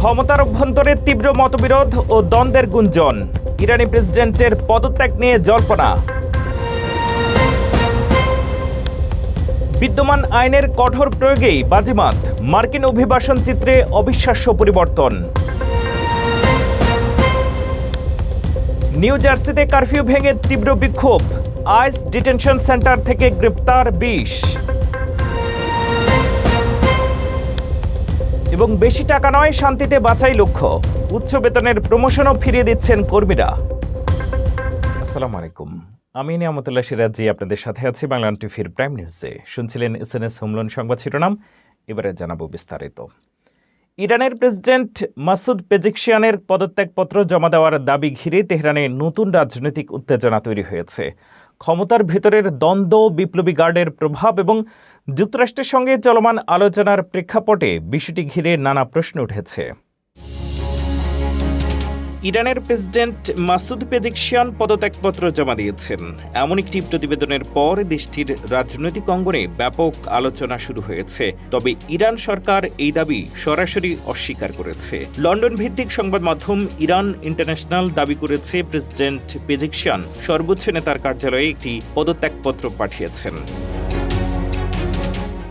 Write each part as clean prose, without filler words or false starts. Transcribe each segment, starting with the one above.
ক্ষমতার অভ্যন্তরে তীব্র মতবিরোধ ও দ্বন্দ্বের গুঞ্জন। ইরানি প্রেসিডেন্টের পদত্যাগ নিয়ে জল্পনা। বিদ্যমান আইনের কঠোর প্রয়োগেই বাজিমাত। মার্কিন অভিবাসন চিত্রে অবিশ্বাস্য পরিবর্তন। নিউ জার্সিতে কারফিউ ভেঙে তীব্র বিক্ষোভ। আইস ডিটেনশন সেন্টার থেকে গ্রেপ্তার 20। এবং বেশি টাকা নয়, শান্তিতে বাঁচাই লক্ষ্য। উচ্চ বেতনের প্রমোশনও ফিরিয়ে দিচ্ছেন কর্মীরা। আসসালামু আলাইকুম, আমি নিয়ামতুল্লাহ সিরাজি আপনাদের সাথে আছি বাংলা টিভির প্রাইম নিউজে। শুনছিলেন SNS হোমলোন সংবাদ শিরোনাম, এবারে জানাবো বিস্তারিত। ইরানের প্রেসিডেন্ট মাসুদ পেজেকশিয়ানের পদত্যাগপত্র জমা দেওয়ার দাবি ঘিরে তেহরানে নতুন রাজনৈতিক উত্তেজনা তৈরি হয়েছে। ক্ষমতার ভেতরের দ্বন্দ্ব, বিপ্লবী গার্ডের প্রভাব এবং যুক্তরাষ্ট্রের সঙ্গে চলমান আলোচনার প্রেক্ষাপটে বিষয়টি ঘিরে নানা প্রশ্ন উঠেছে। ইরানের প্রেসিডেন্ট মাসুদ পেজেকশিয়ান পদত্যাগপত্র জমা দিয়েছেন। এমন একটি প্রতিবেদনের পর দেশটির রাজনৈতিক অঙ্গনে ব্যাপক আলোচনা শুরু হয়েছে। তবে ইরান সরকার এই দাবি সরাসরি অস্বীকার করেছে। লন্ডন ভিত্তিক সংবাদ মাধ্যম ইরান ইন্টারন্যাশনাল দাবি করেছে প্রেসিডেন্ট পেজেকশিয়ান সর্বোচ্চ নেতার কার্যালয়ে একটি পদত্যাগপত্র পাঠিয়েছেন।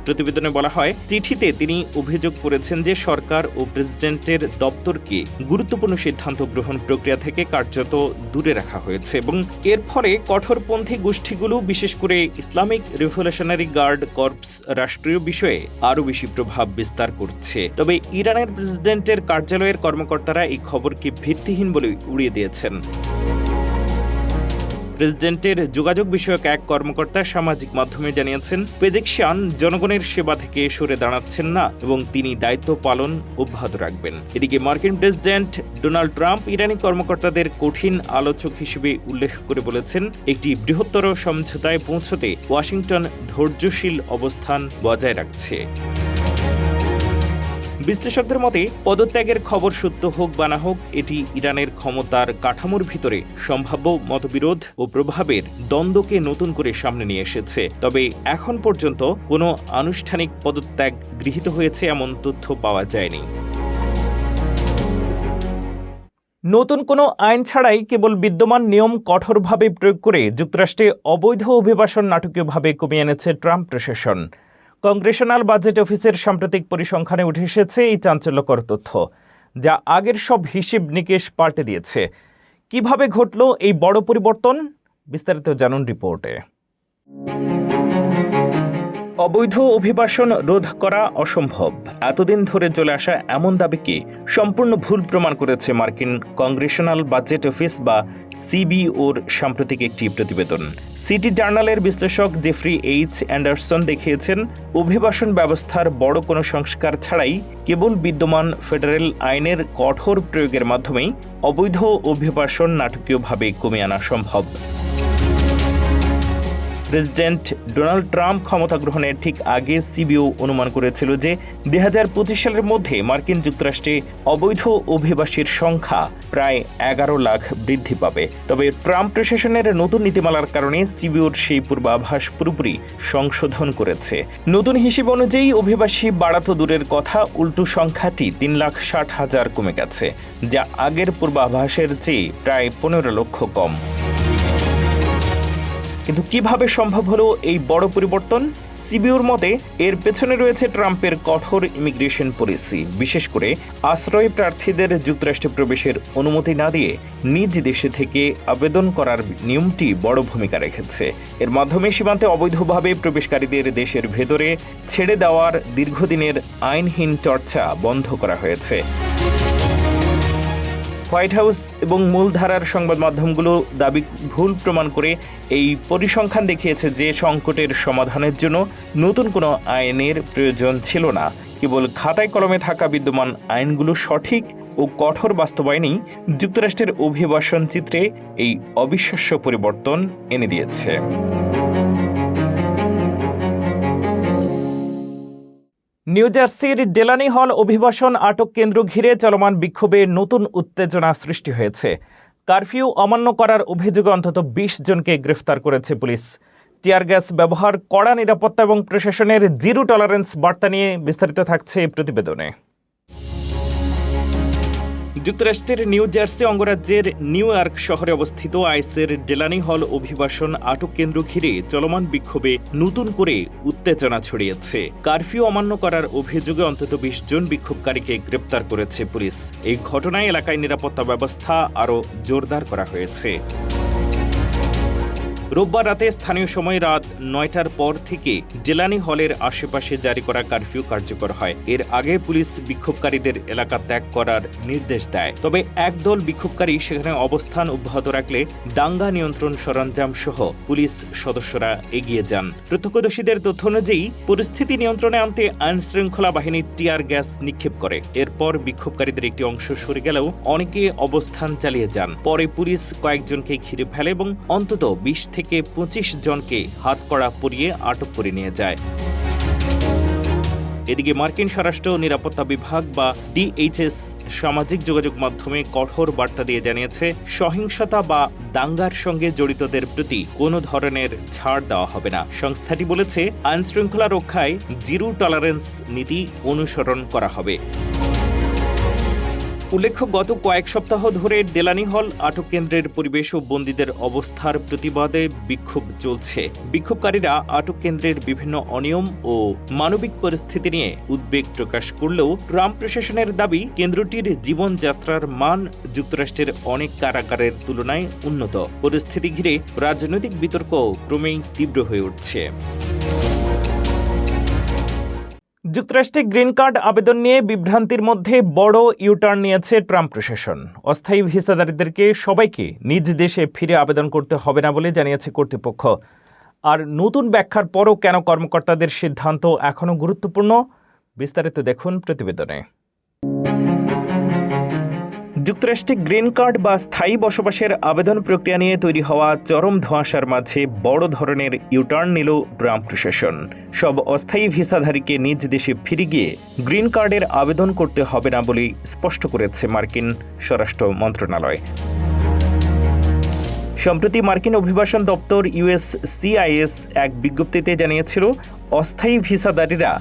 প্রতিবেদনে বলা হয়, চিঠিতে তিনি অভিযোগ করেছেন যে সরকার ও প্রেসিডেন্টের দপ্তরকে গুরুত্বপূর্ণ সিদ্ধান্ত গ্রহণ প্রক্রিয়া থেকে কার্যত দূরে রাখা হয়েছে এবং এর ফলে কঠোরপন্থী গোষ্ঠীগুলো, বিশেষ করে ইসলামিক রিভলিউশনারি গার্ড কর্পস, রাষ্ট্রীয় বিষয়ে আরও বেশি প্রভাব বিস্তার করছে। তবে ইরানের প্রেসিডেন্টের কার্যালয়ের কর্মকর্তারা এই খবরকে ভিত্তিহীন বলে উড়িয়ে দিয়েছেন। প্রেসিডেন্টের যোগাযোগ বিষয়ক এক কর্মকর্তা সামাজিক মাধ্যমে জানিয়েছেন, পেজেকশিয়ান জনগণের সেবা থেকে সরে দাঁড়াচ্ছেন না এবং তিনি দায়িত্ব পালন অব্যাহত রাখবেন। এদিকে মার্কিন প্রেসিডেন্ট ডোনাল্ড ট্রাম্প ইরানি কর্মকর্তাদের কঠিন আলোচক হিসেবে উল্লেখ করে বলেছেন, একটি বৃহত্তর সমঝোতায় পৌঁছতে ওয়াশিংটন ধৈর্যশীল অবস্থান বজায় রাখছে। বিশ্লেষকদের মতে, পদত্যাগের খবর সত্য হোক বা না হোক, এটি ইরানের ক্ষমতার কাঠামোর ভিতরে সম্ভাব্য মতবিরোধ ও প্রভাবের দ্বন্দ্বকে নতুন করে সামনে নিয়ে এসেছে। তবে এখন পর্যন্ত কোনো আনুষ্ঠানিক পদত্যাগ গৃহীত হয়েছে এমন তথ্য পাওয়া যায়নি। নতুন কোনো আইন ছাড়াই কেবল বিদ্যমান নিয়ম কঠোরভাবে প্রয়োগ করে যুক্তরাষ্ট্রে অবৈধ অভিবাসন নাটকীয়ভাবে কমিয়ে এনেছে ট্রাম্প প্রশাসন। কংগ্রেশনাল বাজেট অফিসের সাম্প্রতিক পরিসংখ্যানে উঠে এসেছে এই চাঞ্চল্যকর তথ্য, যা আগের সব হিসেব নিকেশ পাল্টে দিয়েছে। কিভাবে ঘটল এই বড় পরিবর্তন, বিস্তারিত জানুন রিপোর্টে। অবৈধ অভিবাসন রোধ করা অসম্ভব, এতদিন ধরে চলে আসা এমন দাবিকে সম্পূর্ণ ভুল প্রমাণ করেছে মার্কিন কংগ্রেশনাল বাজেট অফিস বা সিবিওর সাম্প্রতিক একটি প্রতিবেদন। সিটি জার্নালের বিশ্লেষক জেফ্রি এইচ অ্যান্ডারসন দেখিয়েছেন, অভিবাসন ব্যবস্থার বড় কোনো সংস্কার ছাড়াই কেবল বিদ্যমান ফেডারেল আইনের কঠোর প্রয়োগের মাধ্যমেই অবৈধ অভিবাসন নাটকীয়ভাবে কমিয়ে আনা সম্ভব। প্রেসিডেন্ট ডোনাল্ড ট্রাম্প ক্ষমতা গ্রহণের ঠিক আগে সিবিও অনুমান করেছিল যে 2025 সালের মধ্যে মার্কিন যুক্তরাষ্ট্রে অবৈধ অভিবাসীর সংখ্যা প্রায় 11 লাখ বৃদ্ধি পাবে। তবে ট্রাম্প প্রশাসনের নতুন নীতিমালার কারণে সিবিওর সেই পূর্বাভাস পুরোপুরি সংশোধন করেছে। নতুন হিসেব অনুযায়ী অভিবাসী বাড়াতো দূরের কথা, উল্টো সংখ্যাটি 3,60,000 কমে গেছে, যা আগের পূর্বাভাসের চেয়ে প্রায় 15 লক্ষ কম। কিন্তু কিভাবে সম্ভব হলো এই বড় পরিবর্তন? সিবিওর মতে এর পেছনে রয়েছে ট্রাম্পের কঠোর ইমিগ্রেশন পলিসি। বিশেষ করে আশ্রয় প্রার্থীদের যুক্তরাষ্ট্রে প্রবেশের অনুমতি না দিয়ে নিজ দেশে থেকে আবেদন করার নিয়মটি বড় ভূমিকা রেখেছে। এর মাধ্যমে সীমান্তে অবৈধভাবে প্রবেশকারীদের দেশের ভেতরে ছেড়ে দেওয়ার দীর্ঘদিনের আইনহীন চর্চা বন্ধ করা হয়েছে। হোয়াইট হাউস এবং মূলধারার সংবাদ মাধ্যমগুলো দাবি ভুল প্রমাণ করে এই পরিসংখ্যান দেখিয়েছে যে সংকটের সমাধানের জন্য নতুন কোনো আইনের প্রয়োজন ছিল না। কেবল খাতায় কলমে থাকা বিদ্যমান আইনগুলো সঠিক ও কঠোর বাস্তবায়নই যুক্তরাষ্ট্রের অভিবাসন চিত্রে এই অবিশ্বাস্য পরিবর্তন এনে দিয়েছে। নিউ জার্সির ডেলানি হল অভিবাসন আটক কেন্দ্র ঘিরে চলমান বিক্ষোভে নতুন উত্তেজনা সৃষ্টি হয়েছে। কারফিউ অমান্য করার অভিযোগে অন্তত 20 জনকে গ্রেফতার করেছে পুলিশ। টিয়ার গ্যাস ব্যবহার, কড়া নিরাপত্তা এবং প্রশাসনের জিরো টলারেন্স বার্তা নিয়ে বিস্তারিত থাকছে এই প্রতিবেদনে। যুক্তরাষ্ট্রের নিউ জার্সি অঙ্গরাজ্যের নিউ ইয়র্ক শহরে অবস্থিত আইসের ডেলানি হল অভিবাসন আটক কেন্দ্র ঘিরে চলমান বিক্ষোভে নতুন করে উত্তেজনা ছড়িয়েছে। কারফিউ অমান্য করার অভিযোগে অন্তত ২০ জন বিক্ষোভকারীকে গ্রেপ্তার করেছে পুলিশ। এই ঘটনায় এলাকায় নিরাপত্তা ব্যবস্থা আরও জোরদার করা হয়েছে। রোববার রাতে স্থানীয় সময় রাত ৯টার পর থেকে ডেলানি হলের আশেপাশে জারি করা কারফিউ কার্যকর হয়। এর আগে পুলিশ বিক্ষোভকারীদের এলাকা ত্যাগ করার নির্দেশ দেয়। তবে একদল বিক্ষোভকারী সেখানে অবস্থান অব্যাহত রাখলে দাঙ্গা নিয়ন্ত্রণ সরঞ্জাম সহ পুলিশ সদস্যরা এগিয়ে যান। প্রত্যক্ষদর্শীদের তথ্য অনুযায়ী পরিস্থিতি নিয়ন্ত্রণে আনতে আইনশৃঙ্খলা বাহিনী টিয়ার গ্যাস নিক্ষেপ করে। এরপর বিক্ষোভকারীদের একটি অংশ সরে গেলেও অনেকে অবস্থান চালিয়ে যান। পরে পুলিশ কয়েকজনকে ঘিরে ফেলে এবং অন্তত ২০ থেকে ২৫ জনকে হাতকড়া পরিয়ে আটক করে নিয়ে যায়। এদিকে মার্কিন স্বরাষ্ট্র নিরাপত্তা বিভাগ বা DHS সামাজিক যোগাযোগ মাধ্যমে কঠোর বার্তা দিয়ে জানিয়েছে, সহিংসতা বা দাঙ্গার সঙ্গে জড়িতদের প্রতি কোনো ধরনের ছাড় দেওয়া হবে না। সংস্থাটি বলেছে, আইনশৃঙ্খলা রক্ষায় জিরো টলারেন্স নীতি অনুসরণ করা হবে। উল্লেখ্য, গত কয়েক সপ্তাহ ধরে ডেলানি হল আটক কেন্দ্রের পরিবেশ ও বন্দীদের অবস্থার প্রতিবাদে বিক্ষোভ চলছে। বিক্ষোভকারীরা আটক কেন্দ্রের বিভিন্ন অনিয়ম ও মানবিক পরিস্থিতি নিয়ে উদ্বেগ প্রকাশ করলেও ট্রাম্প প্রশাসনের দাবি, কেন্দ্রটির জীবনযাত্রার মান যুক্তরাষ্ট্রের অনেক কারাগারের তুলনায় উন্নত। পরিস্থিতি ঘিরে রাজনৈতিক বিতর্ক ক্রমেই তীব্র হয়ে উঠছে। যুক্তরাষ্ট্রে গ্রিন কার্ড আবেদন নিয়ে বিভ্রান্তির মধ্যে বড় ইউটার্ন নিয়েছে ট্রাম্প প্রশাসন। অস্থায়ী ভিসাধারীদেরকে সবাইকে নিজ দেশে ফিরে আবেদন করতে হবে না বলে জানিয়েছে কর্তৃপক্ষ। আর নতুন ব্যাখ্যার পরও কেন কর্মকর্তাদের সিদ্ধান্ত এখনও গুরুত্বপূর্ণ, বিস্তারিত দেখুন প্রতিবেদনে। যুক্তরাষ্ট্রে গ্রিন কার্ড বা স্থায়ী বসবাসের আবেদন প্রক্রিয়া নিয়ে তৈরি হওয়া চরম ধোঁয়াশার মাঝে বড় ধরনের ইউটার্ন নিল ট্রাম্প প্রশাসন। সব অস্থায়ী ভিসাধারীকে নিজ দেশে ফিরে গিয়ে গ্রিন কার্ডের আবেদন করতে হবে না বলে স্পষ্ট করেছে মার্কিন স্বরাষ্ট্র মন্ত্রণালয়। সম্প্রতি মার্কিন অভিবাসন দপ্তর USCIS এক বিজ্ঞপ্তিতে জানিয়েছিল, অস্থায়ী ভিসাধারীরা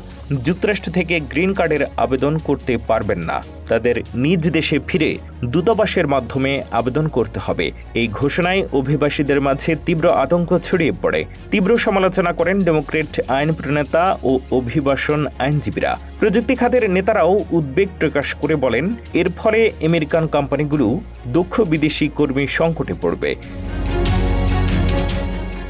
যুক্তরাষ্ট্র থেকে গ্রিন কার্ডের আবেদন করতে পারবেন না। তাদের নিজ দেশে ফিরে দূতাবাসের মাধ্যমে আবেদন করতে হবে। এই ঘোষণায় অভিবাসীদের মাঝে তীব্র আতঙ্ক ছড়িয়ে পড়ে। তীব্র সমালোচনা করেন ডেমোক্রেট আইন প্রণেতা ও অভিবাসন আইনজীবীরা। প্রযুক্তি খাতের নেতারাও উদ্বেগ প্রকাশ করে বলেন, এর ফলে আমেরিকান কোম্পানিগুলো দক্ষ বিদেশি কর্মী সংকটে পড়বে।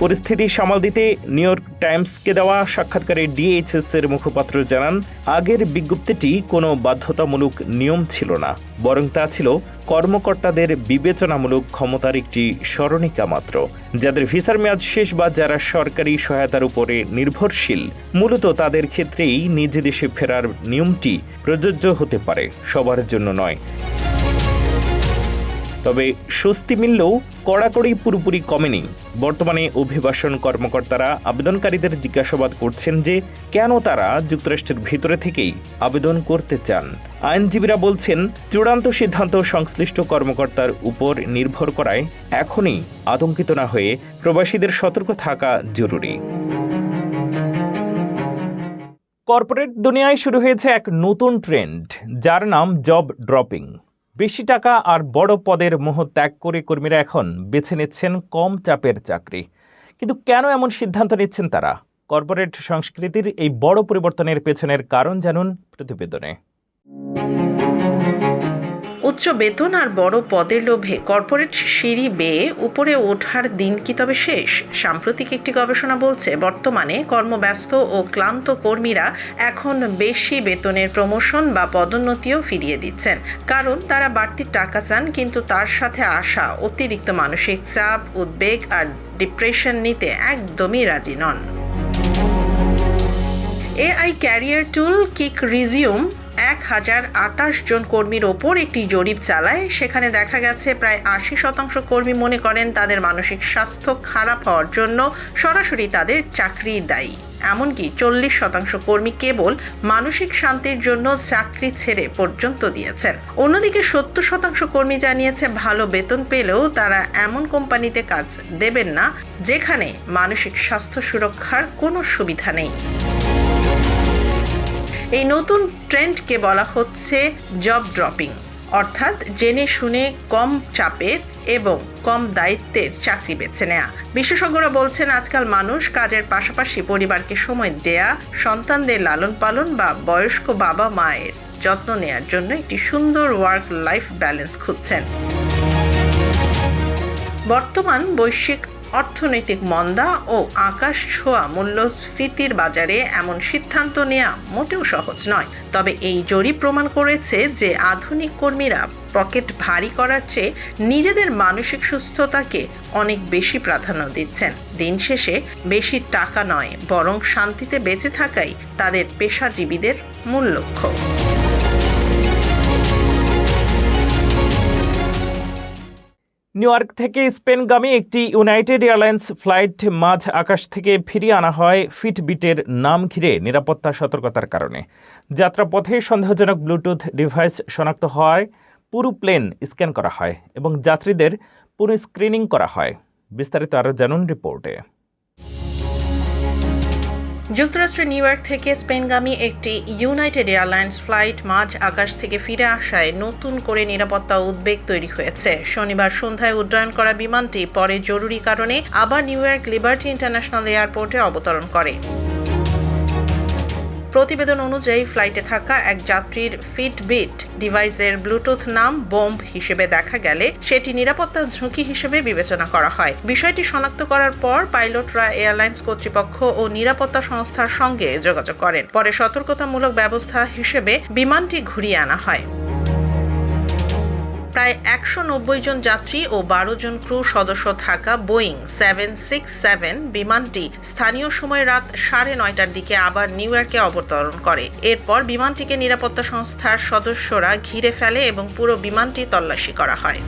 পরিস্থিতি সামাল দিতে নিউ ইয়র্ক টাইমসকে দেওয়া সাক্ষাৎকারে DHS এর মুখপাত্র জানান, আগের বিজ্ঞপ্তিটি কোনো বাধ্যতামূলক নিয়ম ছিল না, বরং তা ছিল কর্মকর্তাদের বিবেচনামূলক ক্ষমতার একটি স্মরণিকা মাত্র। যাদের ভিসার মেয়াদ শেষ বা যারা সরকারি সহায়তার উপরে নির্ভরশীল, মূলত তাদের ক্ষেত্রেই নিজ দেশে ফেরার নিয়মটি প্রযোজ্য হতে পারে, সবার জন্য নয়। তবে স্বস্তি মিললেও কড়াকড়ি পুরোপুরি কমেনি। বর্তমানে অভিবাসন কর্মকর্তারা আবেদনকারীদের জিজ্ঞাসাবাদ করছেন যে কেন তারা যুক্তরাষ্ট্রের ভিতরে থেকেই আবেদন করতে চান। আইনজীবীরা বলছেন, চূড়ান্ত সিদ্ধান্ত সংশ্লিষ্ট কর্মকর্তার উপর নির্ভর করায় এখনই আতঙ্কিত না হয়ে প্রবাসীদের সতর্ক থাকা জরুরি। কর্পোরেট দুনিয়ায় শুরু হয়েছে এক নতুন ট্রেন্ড, যার নাম জব ড্রপিং। বেশি টাকা আর বড় পদের মোহ ত্যাগ করে কর্মীরা এখন বেছে নিচ্ছেন কম চাপের চাকরি। কিন্তু কেন এমন সিদ্ধান্ত নিচ্ছেন তারা? কর্পোরেট সংস্কৃতির এই বড় পরিবর্তনের পেছনের কারণ জানুন প্রতিবেদনে। উচ্চ বেতন আর বড় পদের লোভে কর্পোরেট সিঁড়ি বেয়ে উপরে ওঠার দিন কি তবে শেষ? সাম্প্রতিক একটি গবেষণা বলছে, বর্তমানে কর্মব্যস্ত ও ক্লান্ত কর্মীরা এখন বেশি বেতনের প্রমোশন বা পদোন্নতিও ফিরিয়ে দিচ্ছেন। কারণ তারা বাড়তি টাকা চান, কিন্তু তার সাথে আসা অতিরিক্ত মানসিক চাপ, উদ্বেগ আর ডিপ্রেশন নিতে একদমই রাজি নন। AI ক্যারিয়ার টুল কিক রিজিউম 1028 জন কর্মীর ওপর একটি জরিপ চালায়। সেখানে দেখা গেছে প্রায় 80% কর্মী মনে করেন তাদের মানসিক স্বাস্থ্য খারাপ হওয়ার জন্য সরাসরি তাদের চাকরি দায়ী। এমনকি 40% কর্মী কেবল মানসিক শান্তির জন্য চাকরি ছেড়ে পর্যন্ত দিয়েছেন। অন্যদিকে 70% কর্মী জানিয়েছে ভালো বেতন পেলেও তারা এমন কোম্পানিতে কাজ দেবেন না যেখানে মানসিক স্বাস্থ্য সুরক্ষার কোনো সুবিধা নেই। এই নতুন ট্রেন্ডকে বলা হচ্ছে জব ড্রপিং। অর্থাৎ জেনে শুনে কম চাপের এবং কম দায়িত্বের চাকরি বেছে নেয়া। বিশেষজ্ঞরা বলছেন আজকাল মানুষ কাজের পাশাপাশি পরিবারকে সময় দেয়া, সন্তানদের লালন পালন বা বয়স্ক বাবা মায়ের যত্ন নেয়ার জন্য একটি সুন্দর ওয়ার্ক লাইফ ব্যালেন্স খুঁজছেন। বর্তমান বৈশ্বিক অর্থনৈতিক মন্দা ও আকাশ ছোঁয়া মূল্যস্ফীতির বাজারে এমন সিদ্ধান্ত নেওয়া মোটেও সহজ নয়। তবে এই জরিপ প্রমাণ করেছে যে আধুনিক কর্মীরা পকেট ভারী করার চেয়ে নিজেদের মানসিক সুস্থতাকে অনেক বেশি প্রাধান্য দিচ্ছেন। দিন শেষে বেশি টাকা নয়, বরং শান্তিতে বেঁচে থাকাই তাদের পেশাজীবীদের মূল লক্ষ্য। নিউ ইয়র্ক থেকে স্পেনগামী একটি ইউনাইটেড এয়ারলাইন্স ফ্লাইট মাঝ আকাশ থেকে ফিরিয়ে আনা হয় ফিটবিটের নাম ঘিরে নিরাপত্তা সতর্কতার কারণে। যাত্রাপথে সন্দেহজনক ব্লুটুথ ডিভাইস শনাক্ত হওয়ায় পুরো প্লেন স্ক্যান করা হয় এবং যাত্রীদের পুরো স্ক্রিনিং করা হয়। বিস্তারিত আরও জানুন রিপোর্টে। যুক্তরাষ্ট্রের নিউ ইয়র্ক থেকে স্পেনগামী একটি ইউনাইটেড এয়ারলাইন্স ফ্লাইট মাঝ আকাশ থেকে ফিরে আসায় নতুন করে নিরাপত্তা উদ্বেগ তৈরি হয়েছে। শনিবার সন্ধ্যায় উড্ডয়ন করা বিমানটি পরে জরুরি কারণে আবার নিউ ইয়র্ক লিবার্টি ইন্টারন্যাশনাল এয়ারপোর্টে অবতরণ করে। প্রতিবেদন অনুযায়ী ফ্লাইটে থাকা এক যাত্রীর ফিটবিট ডিভাইসের ব্লুটুথ নাম বোম্ব হিসেবে দেখা গেলে সেটি নিরাপত্তার ঝুঁকি হিসেবে বিবেচনা করা হয়। বিষয়টি শনাক্ত করার পর পাইলটরা এয়ারলাইন্স কর্তৃপক্ষ ও নিরাপত্তা সংস্থার সঙ্গে যোগাযোগ করেন। পরে সতর্কতামূলক ব্যবস্থা হিসেবে বিমানটি ঘুরিয়ে আনা হয়। প্রায় 190 জন যাত্রী ও 12 জন ক্রু সদস্য থাকা বোয়িং 767 বিমানটি স্থানীয় সময় রাত 9:30টার দিকে আবার নিউ ইয়র্কে অবতরণ করে। এরপর বিমানটিকে নিরাপত্তা সংস্থার সদস্যরা ঘিরে ফেলে এবং পুরো বিমানটি তল্লাশি করা হয়।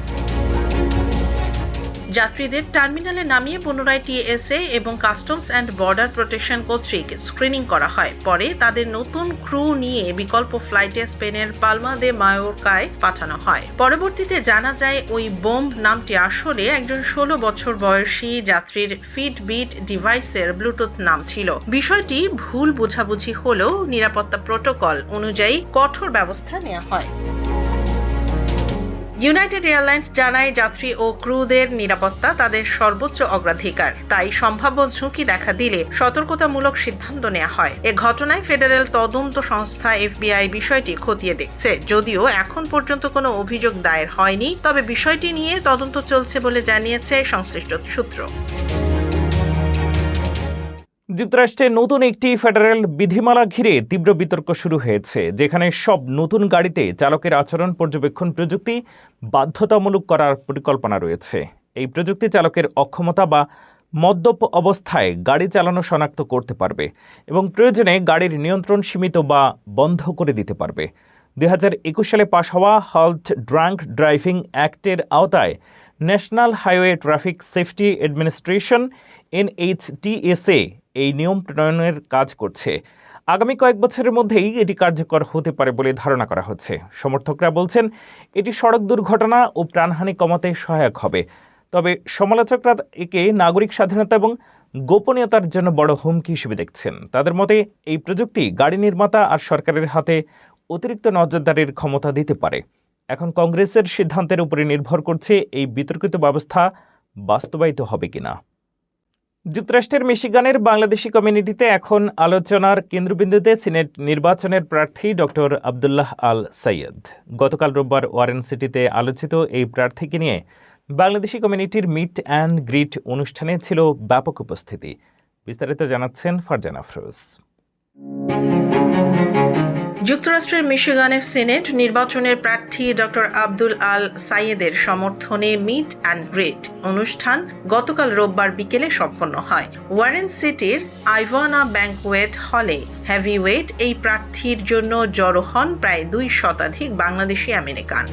যাত্রীদের টার্মিনালে নামিয়ে পুনরায় টিএসএ এবং কাস্টমস অ্যান্ড বর্ডার প্রোটেকশন কর্তৃক স্ক্রিনিং করা হয়। পরে তাদের নতুন ক্রু নিয়ে বিকল্প ফ্লাইটে স্পেনের পালমা দে মায়োরকায় পাঠানো হয়। পরবর্তীতে জানা যায় ওই বোম্ব নামটি আসলে একজন 16 বছর বয়সী যাত্রীর ফিটবিট ডিভাইসের ব্লুটুথ নাম ছিল। বিষয়টি ভুল বোঝাবুঝি হলেও নিরাপত্তা প্রোটোকল অনুযায়ী কঠোর ব্যবস্থা নেওয়া হয়। ইউনাইটেড এয়ারলাইন্স জানায় যাত্রী ও ক্রুদের নিরাপত্তা তাদের সর্বোচ্চ অগ্রাধিকার। তাই সম্ভাব্য ঝুঁকি দেখা দিলে সতর্কতামূলক সিদ্ধান্ত নেওয়া হয়। এ ঘটনায় ফেডারেল তদন্ত সংস্থা এফবিআই বিষয়টি খতিয়ে দেখছে। যদিও এখন পর্যন্ত কোনো অভিযোগ দায়ের হয়নি, তবে বিষয়টি নিয়ে তদন্ত চলছে বলে জানিয়েছে সংশ্লিষ্ট সূত্র। যুক্তরাষ্ট্রে নতুন একটি ফেডারেল বিধিমালা ঘিরে তীব্র বিতর্ক শুরু হয়েছে, যেখানে সব নতুন গাড়িতে চালকের আচরণ পর্যবেক্ষণ প্রযুক্তি বাধ্যতামূলক করার পরিকল্পনা রয়েছে। এই প্রযুক্তি চালকের অক্ষমতা বা মদ্যপ অবস্থায় গাড়ি চালানো শনাক্ত করতে পারবে এবং প্রয়োজনে গাড়ির নিয়ন্ত্রণ সীমিত বা বন্ধ করে দিতে পারবে। 2021 সালে পাশ হওয়া হল্ট ড্রাঙ্ক ড্রাইভিং অ্যাক্টের আওতায় national highway traffic safety administration NHTSA এই নিয়ম প্রণয়নের কাজ করছে। আগামী কয়েক বছরের মধ্যেই এটি কার্যকর হতে পারে বলে ধারণা করা হচ্ছে। সমর্থকরা বলছেন এটি সড়ক দুর্ঘটনা ও প্রাণহানি কমাতে সহায়ক হবে। তবে সমালোচকরা একে নাগরিক স্বাধীনতা এবং গোপনীয়তার জন্য বড় হুমকি হিসেবে দেখছেন। তাদের মতে এই প্রযুক্তি গাড়ি নির্মাতা আর সরকারের হাতে অতিরিক্ত নজরদারির ক্ষমতা দিতে পারে। এখন কংগ্রেসের সিদ্ধান্তের উপরে নির্ভর করছে এই বিতর্কিত ব্যবস্থা বাস্তবায়িত হবে কিনা। যুক্তরাষ্ট্রের মিশিগানের বাংলাদেশি কমিউনিটিতে এখন আলোচনার কেন্দ্রবিন্দুতে সিনেট নির্বাচনের প্রার্থী ডক্টর আবদুল্লাহ আল সাইয়েদ। গতকাল রোববার ওয়ারেন সিটিতে আলোচিত এই প্রার্থীকে নিয়ে বাংলাদেশি কমিউনিটির মিট অ্যান্ড গ্রিট অনুষ্ঠানে ছিল ব্যাপক উপস্থিতি। বিস্তারিত জানাচ্ছেন ফারজানা আফরোজ। যুক্তরাষ্ট্রের মিশিগানের সিনেট নির্বাচনের প্রার্থী ডক্টর আব্দুল আল সাইয়েদের সমর্থনে মিট অ্যান্ড গ্রিট অনুষ্ঠান গতকাল রোববার বিকেলে সম্পন্ন হয়। ওয়ারেন সিটির আইভানা ব্যাংকুয়েট হলে হেভিওয়েট এই প্রার্থীর জন্য জড়ো হন প্রায় 2 শতাধিক বাংলাদেশি আমেরিকান।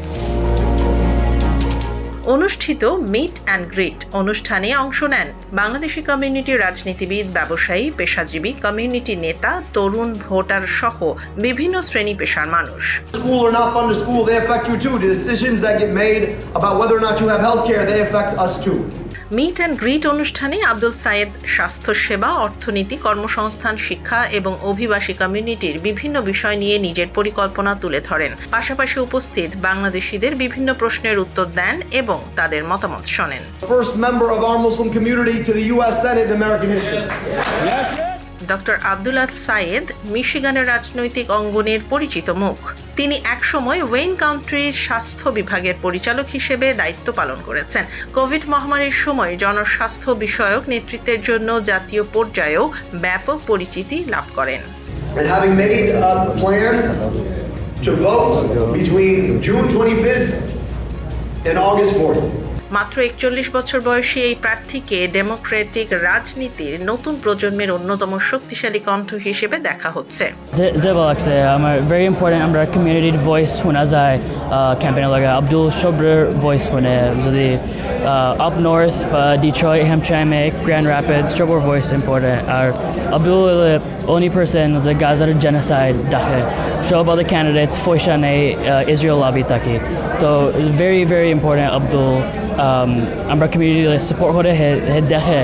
অনুষ্ঠিত মিট অ্যান্ড গ্রিট অনুষ্ঠানে অংশ নেন বাংলাদেশি কমিউনিটির রাজনীতিবিদ, ব্যবসায়ী, পেশাজীবী, কমিউনিটি নেতা, তরুণ ভোটার সহ বিভিন্ন শ্রেণী পেশার মানুষ। School or not fund to school, they affect you too. The decisions that get made about whether or not you have health care, they affect us too. Meet and greet অনুষ্ঠানে Abdul সায়েদ স্বাস্থ্যসেবা, অর্থনীতি, কর্মসংস্থান, শিক্ষা এবং অভিবাসী কমিউনিটির বিভিন্ন বিষয় নিয়ে নিজের পরিকল্পনা তুলে ধরেন। পাশাপাশি উপস্থিত বাংলাদেশিদের বিভিন্ন প্রশ্নের উত্তর দেন এবং তাদের মতামত শোনেন। First member of our Muslim community to the U.S. Senate in American history. Doctor Abdul El Sayed মিশিগানের রাজনৈতিক অঙ্গনের পরিচিত মুখ। তিনি একসময় ওয়েইন কাউন্টির স্বাস্থ্য বিভাগের পরিচালক হিসেবে দায়িত্ব পালন করেছেন। কোভিড মহামারীর সময় জনস্বাস্থ্য বিষয়ক নেতৃত্বের জন্য জাতীয় পর্যায়েও ব্যাপক পরিচিতি লাভ করেন। And having made a plan to vote between June 25th and August 4th. মাত্র 41 বছর বয়সী এই প্রার্থীকে ডেমোক্রেটিক রাজনীতির নতুন প্রজন্মের অন্যতম শক্তিশালী কণ্ঠ হিসেবে দেখা হচ্ছে। Zebalakse, I'm a very important আমরা community voice when as I campaign like Abdul Shobrer voice when the up north Detroit, Hamtramck, Grand Rapids, Shobrer voice important. Abdul only person is a Gaza genocide dahe. Show about the candidates Foishane Israel lobby taki. So very important Abdul আমরা community support করে দেখে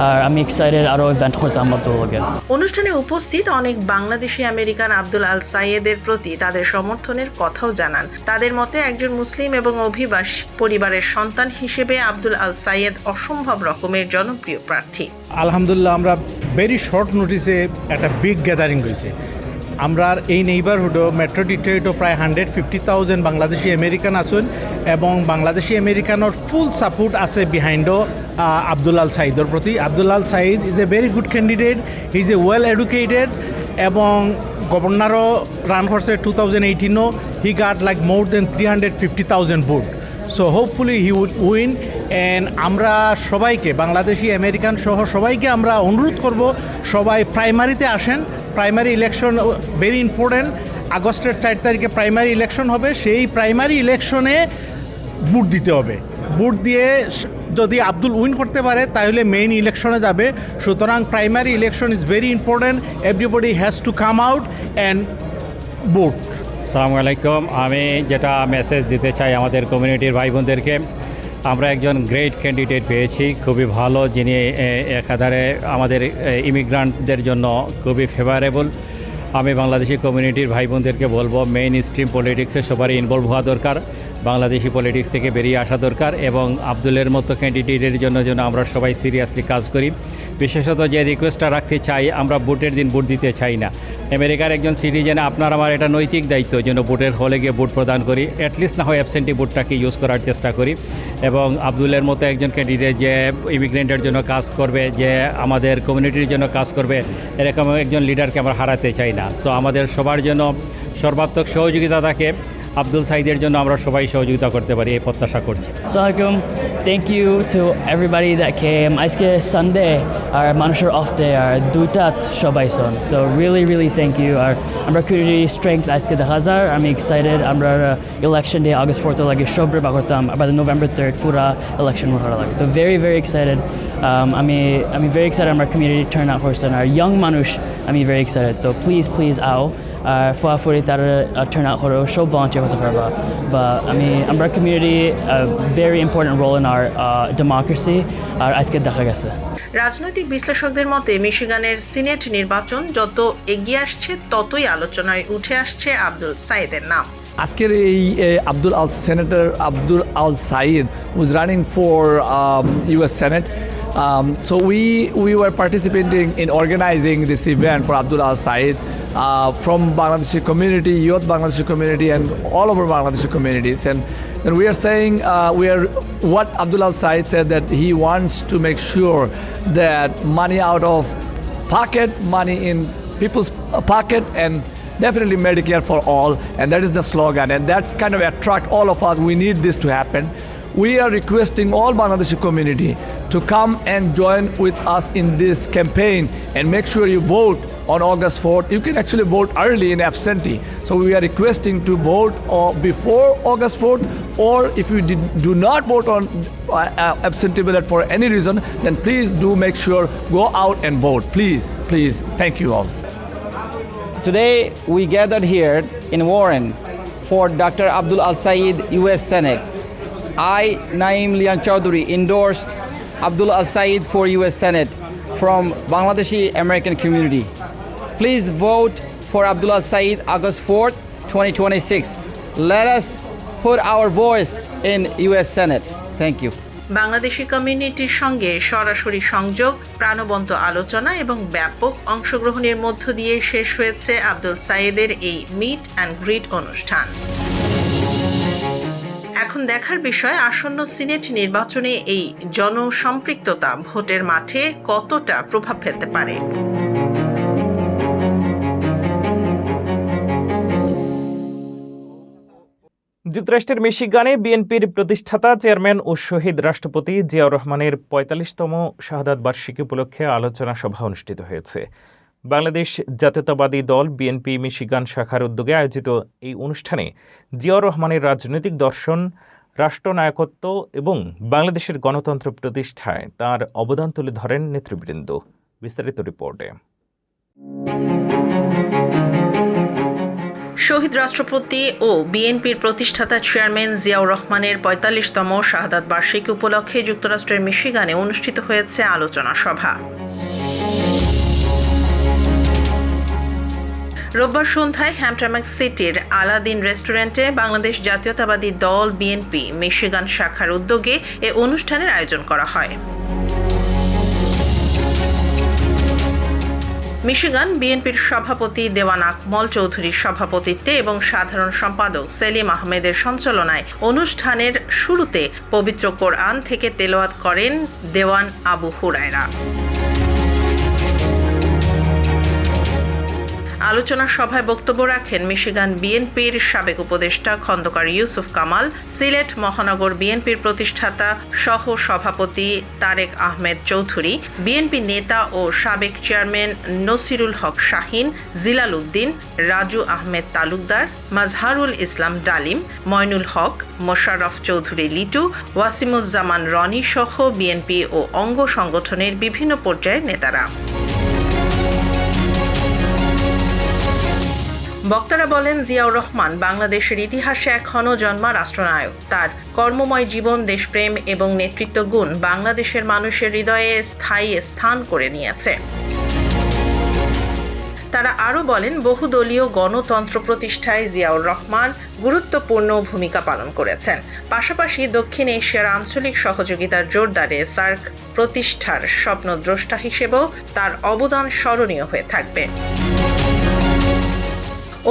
আর আমি excited আরো event করতাম আব্দুল লগে। অনুষ্ঠানে উপস্থিত অনেক বাংলাদেশি আমেরিকান আব্দুল আল সাইয়েদের প্রতি তাদের সমর্থনের কথাও জানান। তাদের মতে একজন মুসলিম এবং অভিবাসী পরিবারের সন্তান হিসেবে আব্দুল আল সাইয়েদ অসম্ভব রকমের জনপ্রিয় প্রার্থী। আলহামদুলিল্লাহ আমরা ভেরি শর্ট নোটিসে একটা বিগ গ্যাদারিং হয়েছে। আমরা এই নেইবারহুডও মেট্রো ডিট্রয়েটও প্রায় 150,000 বাংলাদেশি আমেরিকান আছেন এবং বাংলাদেশি আমেরিকানোর ফুল সাপোর্ট আছে বিহাইন্ডও আব্দুল আল সাইদের প্রতি। Abdul El Sayed is a very good candidate, he is a well educated এবং গভর্নরও রান করছে 2018ও he got like more than 350,000 vote. So hopefully he will win. And আমরা সবাইকে বাংলাদেশি আমেরিকান সহ সবাইকে আমরা অনুরোধ করব সবাই প্রাইমারিতে আসেন। Primary election very important. আগস্টের 4 তারিখে প্রাইমারি ইলেকশন হবে। সেই প্রাইমারি ইলেকশনে ভোট দিতে হবে। ভোট দিয়ে যদি আব্দুল উইন করতে পারে তাহলে মেইন ইলেকশনে যাবে। সুতরাং primary election is very important. Everybody has to come out and vote. আসসালামু আলাইকুম। আমি যেটা মেসেজ দিতে চাই আমাদের কমিউনিটির ভাই বোনদেরকে, আমরা একজন গ্রেট ক্যান্ডিডেট পেয়েছি, খুবই ভালো, যিনি একাধারে আমাদের ইমিগ্রান্টদের জন্য খুবই ফেভারেবল। আমি বাংলাদেশি কমিউনিটির ভাই বোনদেরকে বলবো মেইন স্ট্রিম পলিটিক্সে সবারই ইনভলভ হওয়া দরকার, বাংলাদেশি পলিটিক্স থেকে বেরিয়ে আসা দরকার এবং আব্দুলের মতো ক্যান্ডিডেটের জন্য যেন আমরা সবাই সিরিয়াসলি কাজ করি। বিশেষত যে রিকোয়েস্টটা রাখতে চাই, আমরা ভোটের দিন ভোট দিতে চাই না। আমেরিকার একজন সিটিজেন আপনার আমার এটা নৈতিক দায়িত্ব যেন ভোটের হলে গিয়ে ভোট প্রদান করি, অ্যাটলিস্ট না হয় অ্যাবসেন্টি ভোটটাকে ইউজ করার চেষ্টা করি। এবং আব্দুলের মতো একজন ক্যান্ডিডেট যে ইমিগ্রেন্টের জন্য কাজ করবে, যে আমাদের কমিউনিটির জন্য কাজ করবে, এরকম একজন লিডারকে আমরা হারাতে চাই না। সো আমাদের সবার জন্য সর্বাত্মক সহযোগিতা থাকে, আব্দুল সাইদের জন্য আমরা সবাই সহযোগিতা করতে পারি এই প্রত্যাশা করছি। আসসালামু thank you to everybody that came. আজকে সানডে আর মানুষের অফ ডে আর দুইটাত সবাই শোন, তো রিয়েলি থ্যাংক ইউ। আর আমরা কমিউনিটি স্ট্রেংথ আজকে দেখা যায়। আমি এক্সাইটেড। আমরা ইলেকশন ডে August 4th লাগে সবরে বাগরতাম, আবার November 3rd পুরা ইলেকশন মহড়া লাগে। তো ভেরি এক্সাইটেড। আমি ভেরি এক্সাইটেড। আমরা কমিউনিটি টার্ন আউট করছেন আর ইয়ং মানুষ আমি ভেরি এক্সাইটেড। তো প্লিজ আও আর ফুয়াফুরি তার টার্ন আউট করো, সব ভলান্টিয়ার হতে পারবা। বা আমরা community very important role in our democracy আর আজকে দেখা গেছে। রাজনৈতিক বিশ্লেষকদের মতে মিশিগানের সিনেট নির্বাচন যত এগিয়ে আসছে ততই আলোচনায় উঠে আসছে আব্দুল সাইদের নাম। আজকের এই senator Abdul El Sayed was running for US Senate. So we were participating in organizing this event for Abdul Al Said from Bangladeshi community, youth Bangladeshi community, and all over Bangladeshi communities. And we are saying what Abdul Al Said said, that he wants to make sure that money out of pocket, money in people's pocket, and definitely Medicare for all, and that is the slogan, and that's kind of attract all of us. We need this to happen. We are requesting all Bangladeshi community to come and join with us in this campaign and make sure you vote on August 4th. You can actually vote early in absentee. So we are requesting to vote before August 4th, or if you do not vote on absentee ballot for any reason, then please do make sure go out and vote. Please. Thank you all. Today we gathered here in Warren for Dr. Abdul Al Said, U.S. Senate. I, Naeem Lian Chowdhury, endorsed Abdul Al Said for US Senate from Bangladeshi American community. Please vote for Abdul Al Said August 4th, 2026. Let us put our voice in US Senate. Thank you. Bangladeshi কমিউনিটির সঙ্গে সরাসরি সংযোগ, প্রাণবন্ত আলোচনা এবং ব্যাপক অংশগ্রহণের মধ্য দিয়ে শেষ হয়েছে আব্দুল সাইদের এই মিট অ্যান্ড গ্রিট অনুষ্ঠান। এখন দেখার বিষয় আসন্ন সিনেট নির্বাচনে এই জনসম্পৃক্ততা ভোটের মাঠে কতটা প্রভাব ফেলতে পারে। যুক্তরাষ্ট্রের মিশিগানে বিএনপির প্রতিষ্ঠাতা চেয়ারম্যান ও শহীদ রাষ্ট্রপতি জিয়াউর রহমানের ৪৫তম শাহাদাত বার্ষিকী উপলক্ষে আলোচনা সভা অনুষ্ঠিত হয়েছে। বাংলাদেশ জাতীয়তাবাদী দল বিএনপি মিশিগান শাখার উদ্যোগে আয়োজিত এই অনুষ্ঠানে জিয়াউর রহমানের রাজনৈতিক দর্শন, রাষ্ট্রনায়কত্ব এবং বাংলাদেশের গণতন্ত্র প্রতিষ্ঠায় তার অবদান তুলে ধরেন নেতৃবৃন্দ। বিস্তারিত রিপোর্টে। শহীদ রাষ্ট্রপতি ও বিএনপির প্রতিষ্ঠাতা চেয়ারম্যান জিয়াউর রহমানের ৪৫তম শাহাদাত বার্ষিকী উপলক্ষে যুক্তরাষ্ট্রের মিশিগানে অনুষ্ঠিত হয়েছে আলোচনা সভা। রোববার সন্ধ্যায় হ্যাম্পটামাক সিটির আলাদিন রেস্টুরেন্টে বাংলাদেশ জাতীয়তাবাদী দল বিএনপি মিশিগান শাখার উদ্যোগে এ অনুষ্ঠানের আয়োজন করা হয়। মিশিগান বিএনপির সভাপতি দেওয়ান আকমল চৌধুরীর সভাপতিত্বে এবং সাধারণ সম্পাদক সেলিম আহমেদের সঞ্চালনায় অনুষ্ঠানের শুরুতে পবিত্র কোরআন থেকে তেলাওয়াত করেন দেওয়ান আবু হুরায়রা। আলোচনা সভায় বক্তব্য রাখেন মিশিগান বিএনপির সাবেক উপদেষ্টা খন্দকার ইউসুফ কামাল, সিলেট মহানগর বিএনপির প্রতিষ্ঠাতা সহ সভাপতি তারেক আহমেদ চৌধুরী, বিএনপি নেতা ও সাবেক চেয়ারম্যান নসিরুল হক শাহিন, জিলাল উদ্দিন, রাজু আহমেদ তালুকদার, মাজহারুল ইসলাম ডালিম, ময়নুল হক, মোশাররফ চৌধুরী লিটু, ওয়াসিমুজ্জামান রনি সহ বিএনপি ও অঙ্গ সংগঠনের বিভিন্ন পর্যায়ের নেতারা। বক্তারা বলেন, জিয়াউর রহমান বাংলাদেশের ইতিহাসে এক ক্ষণজন্মা রাষ্ট্রনায়ক। তার কর্মময় জীবন, দেশপ্রেম এবং নেতৃত্ব গুণ বাংলাদেশের মানুষের হৃদয়ে স্থায়ী স্থান করে নিয়েছে। তারা আরও বলেন, বহুদলীয় গণতন্ত্র প্রতিষ্ঠায় জিয়াউর রহমান গুরুত্বপূর্ণ ভূমিকা পালন করেছেন। পাশাপাশি দক্ষিণ এশিয়ার আঞ্চলিক সহযোগিতার জোরদারে সার্ক প্রতিষ্ঠার স্বপ্নদ্রষ্টা হিসেবেও তার অবদান স্মরণীয় হয়ে থাকবে।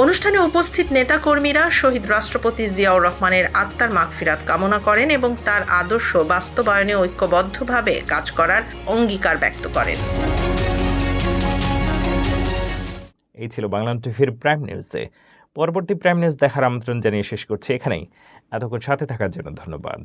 অনুষ্ঠানে উপস্থিত নেতাকর্মীরা শহীদ রাষ্ট্রপতি জিয়াউর রহমানের আত্মার মাগফিরাত কামনা করেন এবং তার আদর্শ বাস্তবায়নে ঐক্যবদ্ধভাবে কাজ করার অঙ্গীকার ব্যক্ত করেন। এই ছিল বাংলাটিভির প্রাইম নিউজে। পরবর্তী প্রাইম নিউজ দেখার আমন্ত্রণ জানিয়ে শেষ করছি এখানেই। এতক্ষণ সাথে থাকার জন্য ধন্যবাদ।